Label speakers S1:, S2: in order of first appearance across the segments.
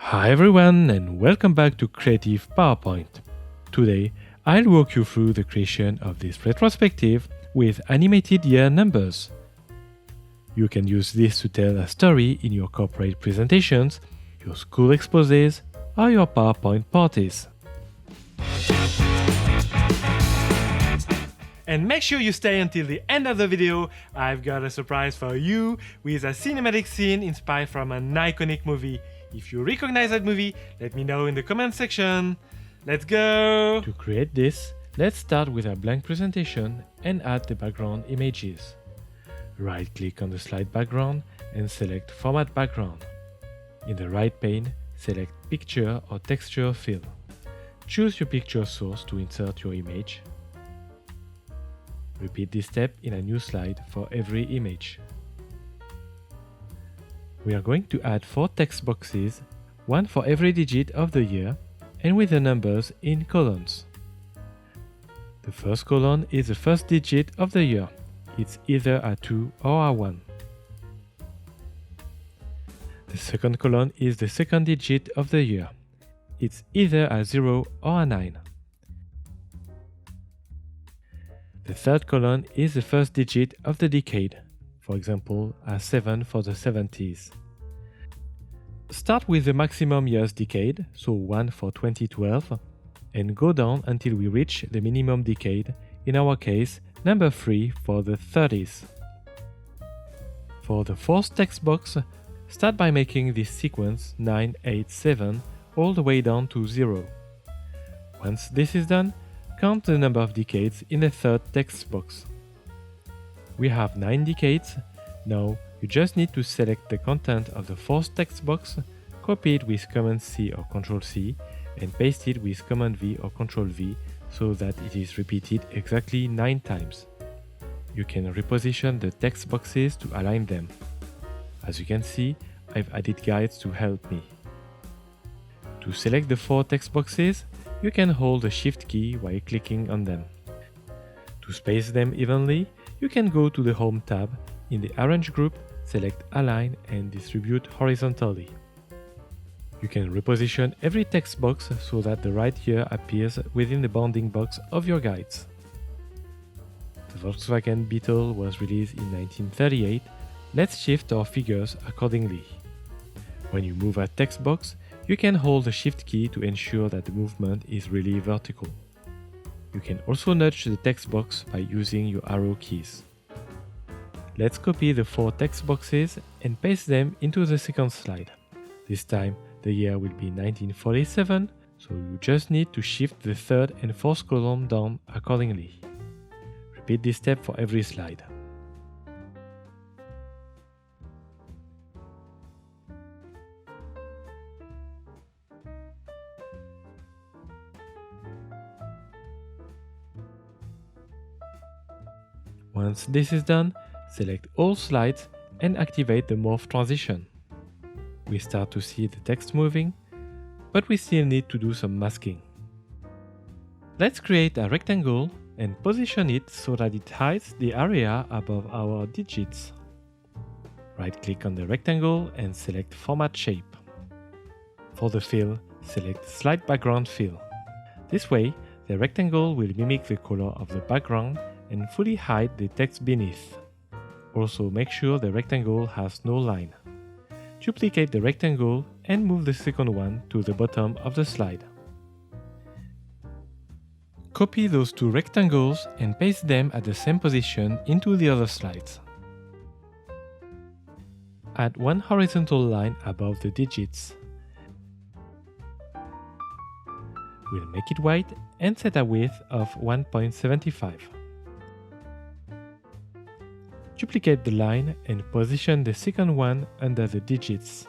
S1: Hi everyone and welcome back to Creative PowerPoint. Today I'll walk you through the creation of this retrospective with animated year numbers. You can use this to tell a story in your corporate presentations, your school exposés, or your PowerPoint parties. And make sure you stay until the end of the video. I've got a surprise for you with a cinematic scene inspired from an iconic movie. If you recognize that movie, let me know in the comment section. Let's go! To create this, let's start with a blank presentation and add the background images. Right-click on the slide background and select Format Background. In the right pane, select Picture or Texture Fill. Choose your picture source to insert your image. Repeat this step in a new slide for every image. We are going to add 4 text boxes, one for every digit of the year, and with the numbers in columns. The first column is the first digit of the year. It's either a 2 or a 1. The second column is the second digit of the year. It's either a 0 or a 9. The third column is the first digit of the decade, for example, a 7 for the 70s. Start with the maximum years decade, so 1 for 2012, and go down until we reach the minimum decade, in our case, number 3 for the 30s. For the fourth text box, start by making this sequence 9, 8, 7 all the way down to 0. Once this is done, count the number of decades in the third text box. We have 9 decades. Now you just need to select the content of the fourth text box, copy it with Command-C or Ctrl-C, and paste it with Command-V or Ctrl-V so that it is repeated exactly 9 times. You can reposition the text boxes to align them. As you can see, I've added guides to help me. To select the 4 text boxes, you can hold the Shift key while clicking on them. To space them evenly, you can go to the Home tab. In the Arrange group, select Align and Distribute horizontally. You can reposition every text box so that the right year appears within the bounding box of your guides. The Volkswagen Beetle was released in 1938. Let's shift our figures accordingly. When you move a text box, you can hold the Shift key to ensure that the movement is really vertical. You can also nudge the text box by using your arrow keys. Let's copy the 4 text boxes and paste them into the second slide. This time, the year will be 1947, so you just need to shift the third and fourth column down accordingly. Repeat this step for every slide. Once this is done, select all slides and activate the Morph transition. We start to see the text moving, but we still need to do some masking. Let's create a rectangle and position it so that it hides the area above our digits. Right-click on the rectangle and select Format Shape. For the fill, select Slide Background Fill. This way, the rectangle will mimic the color of the background and fully hide the text beneath. Also make sure the rectangle has no line. Duplicate the rectangle and move the second one to the bottom of the slide. Copy those 2 rectangles and paste them at the same position into the other slides. Add 1 horizontal line above the digits. We'll make it white and set a width of 1.75. Duplicate the line and position the second one under the digits.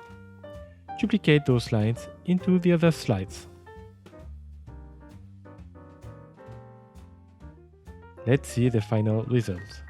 S1: Duplicate those lines into the other slides. Let's see the final result.